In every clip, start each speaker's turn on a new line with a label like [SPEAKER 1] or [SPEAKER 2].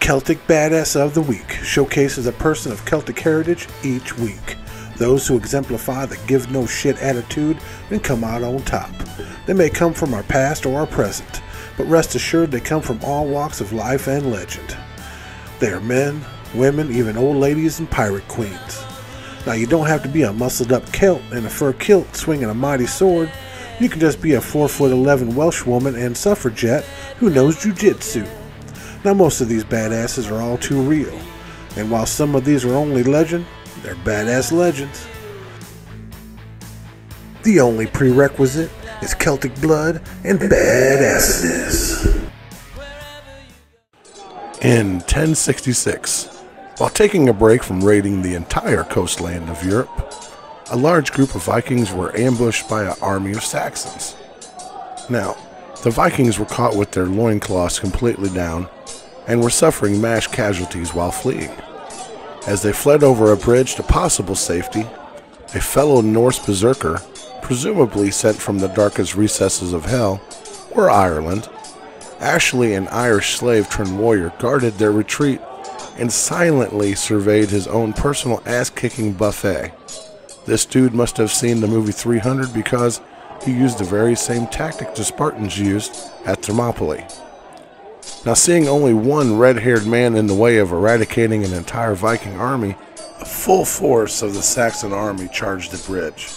[SPEAKER 1] Celtic Badass of the Week showcases a person of Celtic heritage each week. Those who exemplify the give no shit attitude and come out on top. They may come from our past or our present, but rest assured they come from all walks of life and legend. They are men, women, even old ladies and pirate queens. Now you don't have to be a muscled up Celt in a fur kilt swinging a mighty sword. You can just be a 4'11" Welsh woman and suffragette who knows jujitsu. Now most of these badasses are all too real, and while some of these are only legend, they're badass legends. The only prerequisite is Celtic blood and badassedness. In 1066, while taking a break from raiding the entire coastland of Europe, a large group of Vikings were ambushed by an army of Saxons. Now, the Vikings were caught with their loincloths completely down and were suffering mass casualties while fleeing. As they fled over a bridge to possible safety, a fellow Norse Berserker, presumably sent from the darkest recesses of hell, or Ireland, actually an Irish slave turned warrior, guarded their retreat and silently surveyed his own personal ass-kicking buffet. This dude must have seen the movie 300 because he used the very same tactic the Spartans used at Thermopile. Now, seeing only one red-haired man in the way of eradicating an entire Viking army, the full force of the Saxon army charged the bridge.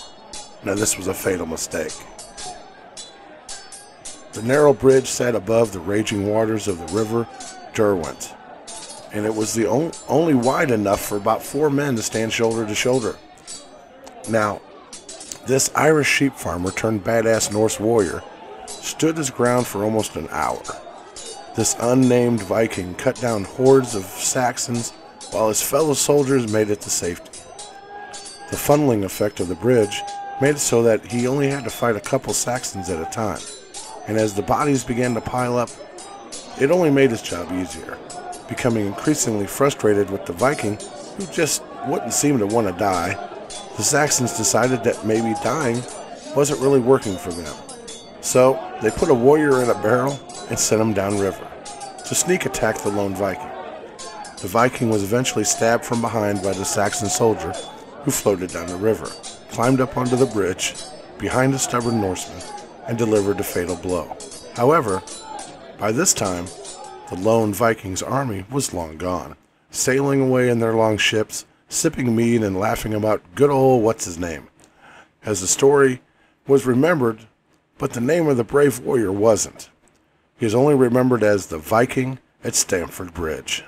[SPEAKER 1] Now, this was a fatal mistake. The narrow bridge sat above the raging waters of the river Derwent, and it was the only wide enough for about 4 men to stand shoulder to shoulder. Now, this Irish sheep farmer turned badass Norse warrior stood his ground for almost an hour. This unnamed Viking cut down hordes of Saxons while his fellow soldiers made it to safety. The funneling effect of the bridge made it so that he only had to fight a couple Saxons at a time, and as the bodies began to pile up, it only made his job easier. Becoming increasingly frustrated with the Viking, who just wouldn't seem to want to die, the Saxons decided that maybe dying wasn't really working for them. So they put a warrior in a barrel and sent him downriver to sneak attack the lone Viking. The Viking was eventually stabbed from behind by the Saxon soldier who floated down the river, climbed up onto the bridge behind a stubborn Norseman, and delivered the fatal blow. However, by this time, the lone Viking's army was long gone, sailing away in their long ships, sipping mead and laughing about good old what's-his-name, as the story was remembered, but the name of the brave warrior wasn't. He is only remembered as the Viking at Stamford Bridge.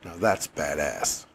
[SPEAKER 1] Now that's badass.